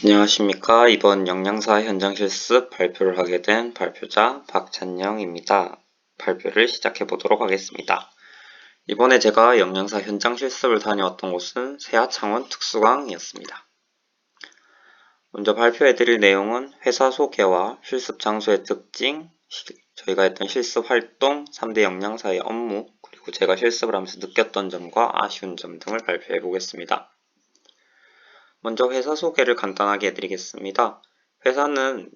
안녕하십니까. 이번 영양사 현장 실습 발표를 하게 된 발표자 박찬영입니다. 발표를 시작해 보도록 하겠습니다. 이번에 제가 영양사 현장 실습을 다녀왔던 곳은 세하창원 특수강이었습니다. 먼저 발표해 드릴 내용은 회사 소개와 실습 장소의 특징, 저희가 했던 실습 활동, 3대 영양사의 업무, 그리고 제가 실습을 하면서 느꼈던 점과 아쉬운 점 등을 발표해 보겠습니다. 먼저 회사 소개를 간단하게 해드리겠습니다. 회사는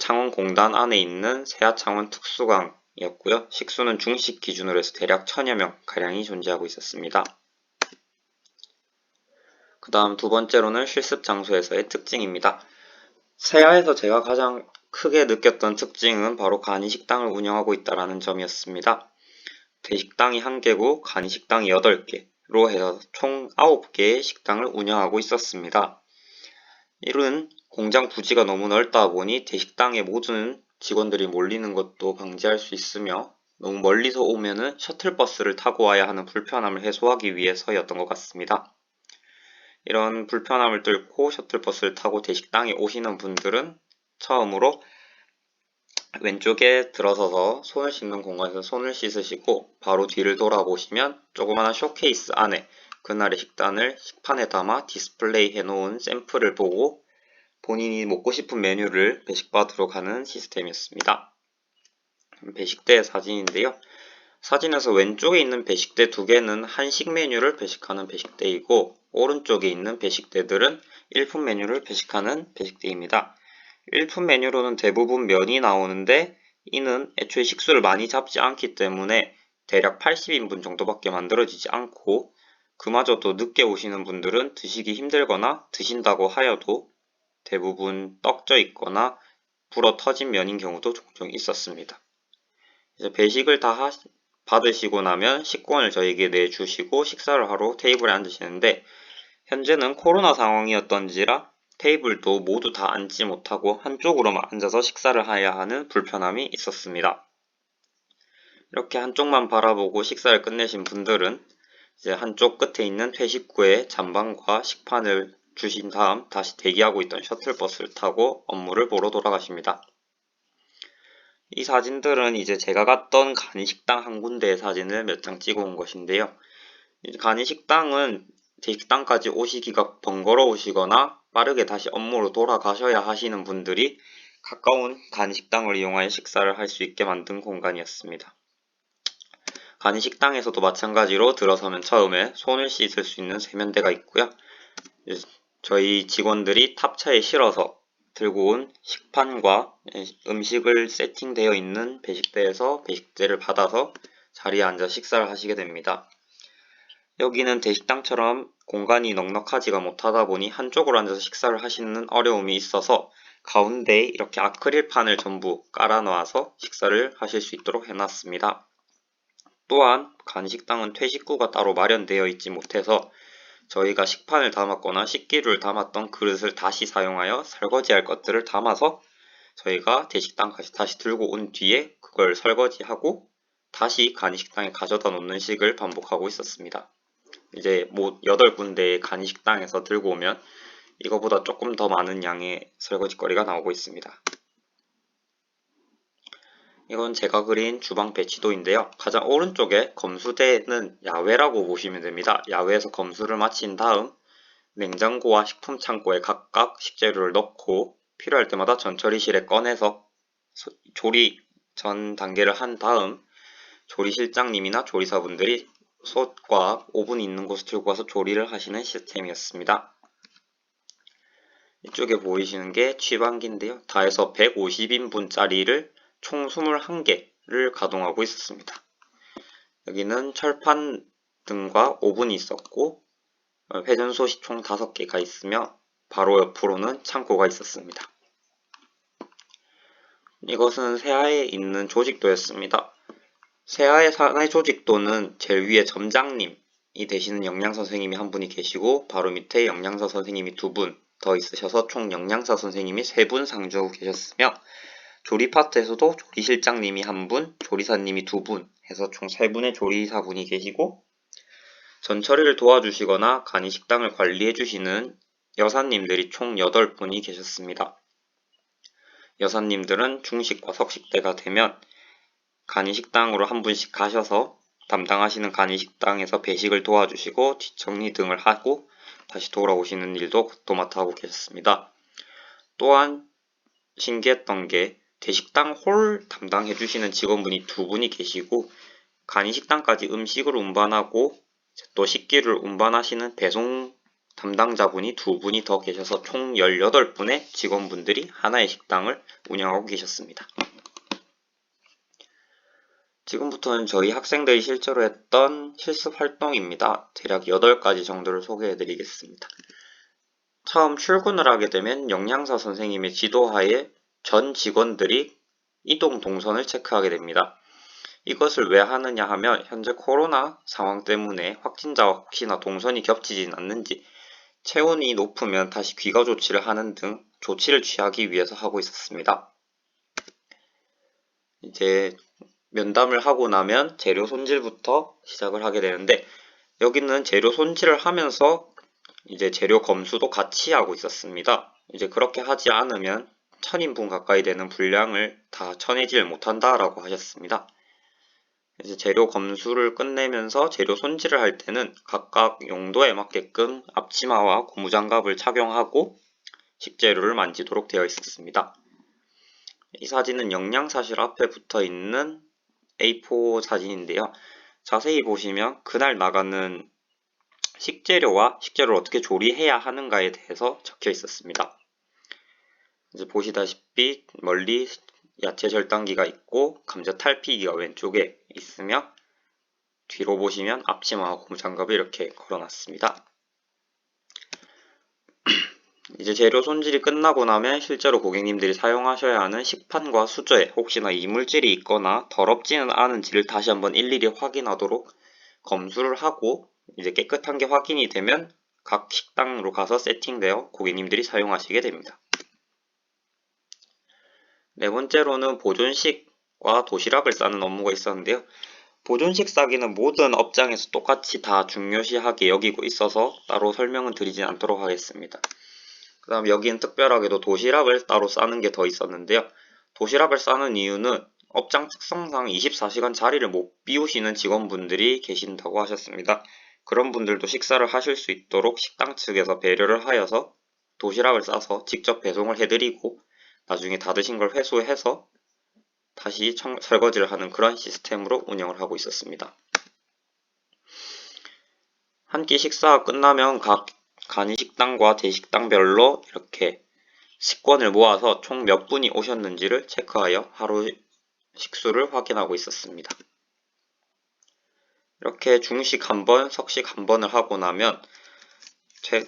창원공단 안에 있는 세하창원 특수강이었고요. 식수는 중식 기준으로 해서 대략 1000여 명 가량이 존재하고 있었습니다. 그 다음 두 번째로는 실습 장소에서의 특징입니다. 세하에서 제가 가장 크게 느꼈던 특징은 바로 간이식당을 운영하고 있다는 점이었습니다. 대식당이 1개고 간이식당이 8개로 해서 총 9개의 식당을 운영하고 있었습니다. 이는 공장 부지가 너무 넓다 보니 대식당에 모든 직원들이 몰리는 것도 방지할 수 있으며 너무 멀리서 오면은 셔틀버스를 타고 와야 하는 불편함을 해소하기 위해서였던 것 같습니다. 이런 불편함을 뚫고 셔틀버스를 타고 대식당에 오시는 분들은 처음으로 왼쪽에 들어서서 손을 씻는 공간에서 손을 씻으시고 바로 뒤를 돌아보시면 조그마한 쇼케이스 안에 그날의 식판에 담아 디스플레이 해놓은 샘플을 보고 본인이 먹고 싶은 메뉴를 배식받으러 가는 시스템이었습니다. 배식대의 사진인데요. 사진에서 왼쪽에 있는 배식대 2개는 한식 메뉴를 배식하는 배식대이고 오른쪽에 있는 배식대들은 일품 메뉴를 배식하는 배식대입니다. 일품 메뉴로는 대부분 면이 나오는데 이는 애초에 식수를 많이 잡지 않기 때문에 대략 80인분 정도밖에 만들어지지 않고 그마저도 늦게 오시는 분들은 드시기 힘들거나 드신다고 하여도 대부분 떡져 있거나 불어 터진 면인 경우도 종종 있었습니다. 이제 배식을 다 받으시고 나면 식권을 저에게 내주시고 식사를 하러 테이블에 앉으시는데 현재는 코로나 상황이었던지라 테이블도 모두 다 앉지 못하고 한쪽으로만 앉아서 식사를 해야 하는 불편함이 있었습니다. 이렇게 한쪽만 바라보고 식사를 끝내신 분들은 이제 한쪽 끝에 있는 퇴식구에 잔반과 식판을 주신 다음 다시 대기하고 있던 셔틀버스를 타고 업무를 보러 돌아가십니다. 이 사진들은 이제 제가 갔던 간이식당 한 군데의 사진을 몇 장 찍어 온 것인데요. 간이식당은 대식당까지 오시기가 번거로우시거나 빠르게 다시 업무로 돌아가셔야 하시는 분들이 가까운 간이식당을 이용하여 식사를 할 수 있게 만든 공간이었습니다. 간이식당에서도 마찬가지로 들어서면 처음에 손을 씻을 수 있는 세면대가 있고요. 저희 직원들이 탑차에 실어서 들고 온 식판과 음식을 세팅되어 있는 배식대에서 배식제를 받아서 자리에 앉아 식사를 하시게 됩니다. 여기는 대식당처럼 공간이 넉넉하지가 못하다 보니 한쪽으로 앉아서 식사를 하시는 어려움이 있어서 가운데에 이렇게 아크릴판을 전부 깔아 놔서 식사를 하실 수 있도록 해놨습니다. 또한 간식당은 퇴식구가 따로 마련되어 있지 못해서 저희가 식판을 담았거나 식기류를 담았던 그릇을 다시 사용하여 설거지할 것들을 담아서 저희가 대식당까지 다시 들고 온 뒤에 그걸 설거지하고 다시 간이식당에 가져다 놓는 식을 반복하고 있었습니다. 이제 8군데의 간이식당에서 들고 오면 이거보다 조금 더 많은 양의 설거지거리가 나오고 있습니다. 이건 제가 그린 주방 배치도인데요. 가장 오른쪽에 검수대는 야외라고 보시면 됩니다. 야외에서 검수를 마친 다음 냉장고와 식품 창고에 각각 식재료를 넣고 필요할 때마다 전처리실에 꺼내서 조리 전 단계를 한 다음 조리실장님이나 조리사분들이 솥과 오븐이 있는 곳을 들고 와서 조리를 하시는 시스템이었습니다. 이쪽에 보이시는 게 취방기인데요. 다 해서 150인분짜리를 총 21개를 가동하고 있었습니다. 여기는 철판 등과 오븐이 있었고 회전솥이 총 5개가 있으며 바로 옆으로는 창고가 있었습니다. 이것은 세하에 있는 조직도였습니다. 세하의 사내 조직도는 제일 위에 점장님이 되시는 영양사 선생님이 한 분이 계시고 바로 밑에 영양사 선생님이 2분 더 있으셔서 총 영양사 선생님이 3분 상주하고 계셨으며 조리 파트에서도 조리실장님이 1분, 조리사님이 2분 해서 총 3분의 조리사분이 계시고 전처리를 도와주시거나 간이식당을 관리해주시는 여사님들이 총 8분이 계셨습니다. 여사님들은 중식과 석식때가 되면 간이식당으로 한 분씩 가셔서 담당하시는 간이식당에서 배식을 도와주시고 뒷정리 등을 하고 다시 돌아오시는 일도 도맡아 하고 계셨습니다. 또한 신기했던 게 대식당 홀 담당해주시는 직원분이 2분이 계시고 간이식당까지 음식을 운반하고 또 식기를 운반하시는 배송 담당자분이 2분이 더 계셔서 총 18분의 직원분들이 하나의 식당을 운영하고 계셨습니다. 지금부터는 저희 학생들이 실제로 했던 실습 활동입니다. 대략 8가지 정도를 소개해 드리겠습니다. 처음 출근을 하게 되면 영양사 선생님의 지도하에 전 직원들이 이동 동선을 체크하게 됩니다. 이것을 왜 하느냐 하면 현재 코로나 상황 때문에 확진자와 혹시나 동선이 겹치진 않는지 체온이 높으면 다시 귀가 조치를 하는 등 조치를 취하기 위해서 하고 있었습니다. 이제 면담을 하고 나면 재료 손질부터 시작을 하게 되는데 여기는 재료 손질을 하면서 이제 재료 검수도 같이 하고 있었습니다. 이제 그렇게 하지 않으면 1000인분 가까이 되는 분량을 다 쳐내질 못한다라고 하셨습니다. 이제 재료 검수를 끝내면서 재료 손질을 할 때는 각각 용도에 맞게끔 앞치마와 고무장갑을 착용하고 식재료를 만지도록 되어 있었습니다. 이 사진은 영양사실 앞에 붙어 있는 A4 사진인데요. 자세히 보시면 그날 나가는 식재료와 식재료를 어떻게 조리해야 하는가에 대해서 적혀 있었습니다. 이제 보시다시피 멀리 야채 절단기가 있고 감자 탈피기가 왼쪽에 있으며 뒤로 보시면 앞치마와 고무장갑을 이렇게 걸어놨습니다. 이제 재료 손질이 끝나고 나면 실제로 고객님들이 사용하셔야 하는 식판과 수저에 혹시나 이물질이 있거나 더럽지는 않은지를 다시 한번 일일이 확인하도록 검수를 하고 이제 깨끗한 게 확인이 되면 각 식당으로 가서 세팅되어 고객님들이 사용하시게 됩니다. 네 번째로는 보존식과 도시락을 싸는 업무가 있었는데요. 보존식 싸기는 모든 업장에서 똑같이 다 중요시하게 여기고 있어서 따로 설명은 드리진 않도록 하겠습니다. 그 다음 여기는 특별하게도 도시락을 따로 싸는 게 더 있었는데요. 도시락을 싸는 이유는 업장 특성상 24시간 자리를 못 비우시는 직원분들이 계신다고 하셨습니다. 그런 분들도 식사를 하실 수 있도록 식당 측에서 배려를 하여서 도시락을 싸서 직접 배송을 해드리고 나중에 다 드신 걸 회수해서 다시 설거지를 하는 그런 시스템으로 운영을 하고 있었습니다. 한 끼 식사가 끝나면 각 간이식당과 대식당별로 이렇게 식권을 모아서 총 몇 분이 오셨는지를 체크하여 하루 식수를 확인하고 있었습니다. 이렇게 중식 한 번, 석식 한 번을 하고 나면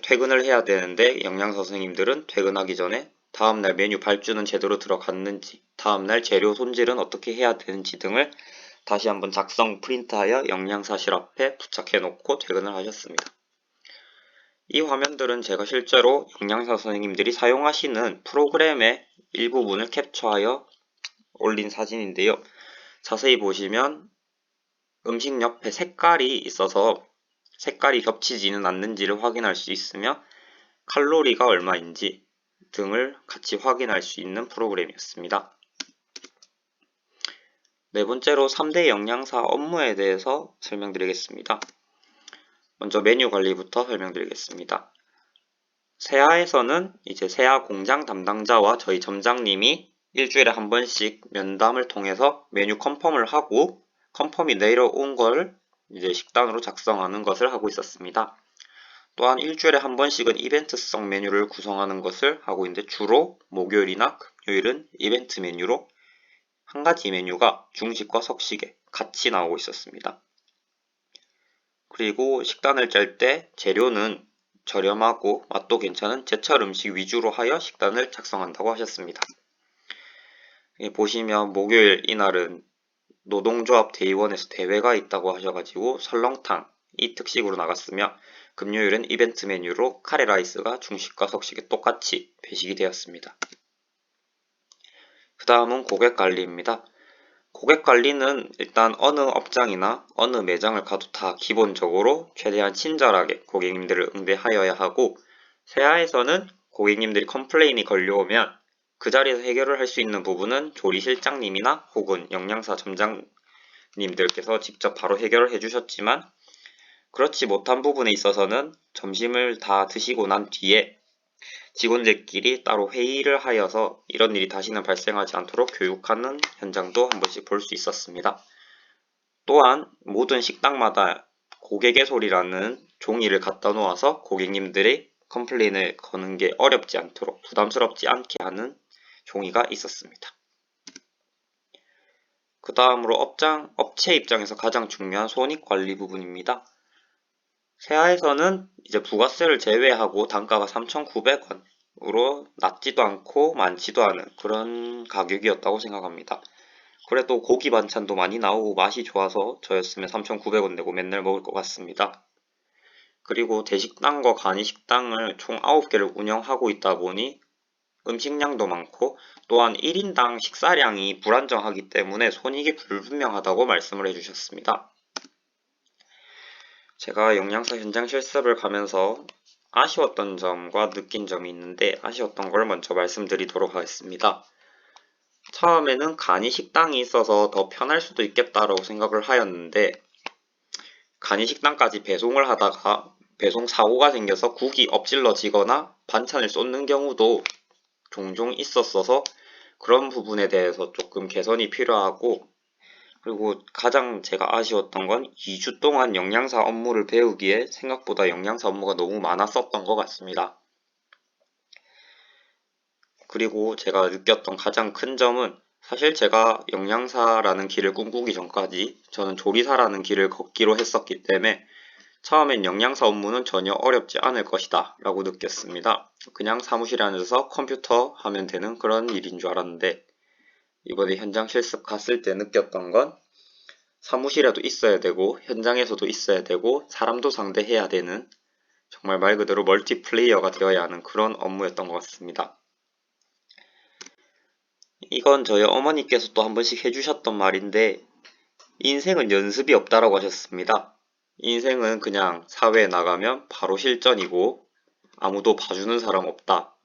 퇴근을 해야 되는데 영양사 선생님들은 퇴근하기 전에 다음날 메뉴 발주는 제대로 들어갔는지, 다음날 재료 손질은 어떻게 해야 되는지 등을 다시 한번 작성 프린트하여 영양사실 앞에 부착해 놓고 퇴근을 하셨습니다. 이 화면들은 제가 실제로 영양사 선생님들이 사용하시는 프로그램의 일부분을 캡처하여 올린 사진인데요. 자세히 보시면 음식 옆에 색깔이 있어서 색깔이 겹치지는 않는지를 확인할 수 있으며 칼로리가 얼마인지 등을 같이 확인할 수 있는 프로그램이었습니다. 네 번째로 3대 영양사 업무에 대해서 설명드리겠습니다. 먼저 메뉴 관리부터 설명드리겠습니다. 세아에서는 이제 세아 공장 담당자와 저희 점장님이 일주일에 한 번씩 면담을 통해서 메뉴 컨펌을 하고 컨펌이 내려온 걸 이제 식단으로 작성하는 것을 하고 있었습니다. 또한 일주일에 한 번씩은 이벤트성 메뉴를 구성하는 것을 하고 있는데 주로 목요일이나 금요일은 이벤트 메뉴로 한 가지 메뉴가 중식과 석식에 같이 나오고 있었습니다. 그리고 식단을 짤 때 재료는 저렴하고 맛도 괜찮은 제철 음식 위주로 하여 식단을 작성한다고 하셨습니다. 보시면 목요일 이날은 노동조합 대의원에서 대회가 있다고 하셔가지고 설렁탕 이 특식으로 나갔으며 금요일은 이벤트 메뉴로 카레라이스가 중식과 석식에 똑같이 배식이 되었습니다. 그 다음은 고객관리입니다. 고객관리는 일단 어느 업장이나 어느 매장을 가도 다 기본적으로 최대한 친절하게 고객님들을 응대하여야 하고 세아에서는 고객님들이 컴플레인이 걸려오면 그 자리에서 해결을 할 수 있는 부분은 조리실장님이나 혹은 영양사 점장님들께서 직접 바로 해결을 해주셨지만, 그렇지 못한 부분에 있어서는 점심을 다 드시고 난 뒤에 직원들끼리 따로 회의를 하여서 이런 일이 다시는 발생하지 않도록 교육하는 현장도 한 번씩 볼 수 있었습니다. 또한 모든 식당마다 고객의 소리라는 종이를 갖다 놓아서 고객님들의 컴플레인을 거는 게 어렵지 않도록 부담스럽지 않게 하는 종이가 있었습니다. 그 다음으로 업체 입장에서 가장 중요한 손익관리 부분입니다. 세아에서는 이제 부가세를 제외하고 단가가 3,900원으로 낮지도 않고 많지도 않은 그런 가격이었다고 생각합니다. 그래도 고기 반찬도 많이 나오고 맛이 좋아서 저였으면 3,900원 내고 맨날 먹을 것 같습니다. 그리고 대식당과 간이식당을 총 9개를 운영하고 있다 보니 음식량도 많고 또한 1인당 식사량이 불안정하기 때문에 손익이 불분명하다고 말씀을 해주셨습니다. 제가 영양사 현장 실습을 가면서 아쉬웠던 점과 느낀 점이 있는데, 아쉬웠던 걸 먼저 말씀드리도록 하겠습니다. 처음에는 간이식당이 있어서 더 편할 수도 있겠다라고 생각을 하였는데, 간이식당까지 배송을 하다가 배송 사고가 생겨서 국이 엎질러지거나 반찬을 쏟는 경우도 종종 있었어서 그런 부분에 대해서 조금 개선이 필요하고, 그리고 가장 제가 아쉬웠던 건 2주 동안 영양사 업무를 배우기에 생각보다 영양사 업무가 너무 많았었던 것 같습니다. 그리고 제가 느꼈던 가장 큰 점은, 사실 제가 영양사라는 길을 꿈꾸기 전까지 저는 조리사라는 길을 걷기로 했었기 때문에 처음엔 영양사 업무는 전혀 어렵지 않을 것이다 라고 느꼈습니다. 그냥 사무실에 앉아서 컴퓨터 하면 되는 그런 일인 줄 알았는데, 이번에 현장 실습 갔을 때 느꼈던 건 사무실에도 있어야 되고 현장에서도 있어야 되고 사람도 상대해야 되는, 정말 말 그대로 멀티플레이어가 되어야 하는 그런 업무였던 것 같습니다. 이건 저희 어머니께서 또 한 번씩 해주셨던 말인데, 인생은 연습이 없다라고 하셨습니다. 인생은 그냥 사회에 나가면 바로 실전이고 아무도 봐주는 사람 없다.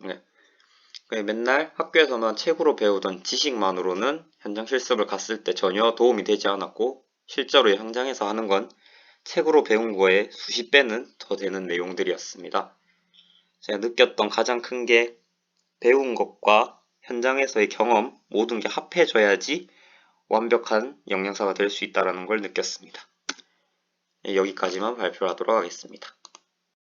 맨날 학교에서만 책으로 배우던 지식만으로는 현장 실습을 갔을 때 전혀 도움이 되지 않았고, 실제로 현장에서 하는 건 책으로 배운 거에 수십 배는 더 되는 내용들이었습니다. 제가 느꼈던 가장 큰 게, 배운 것과 현장에서의 경험 모든 게 합해져야지 완벽한 영양사가 될 수 있다는 걸 느꼈습니다. 여기까지만 발표하도록 하겠습니다.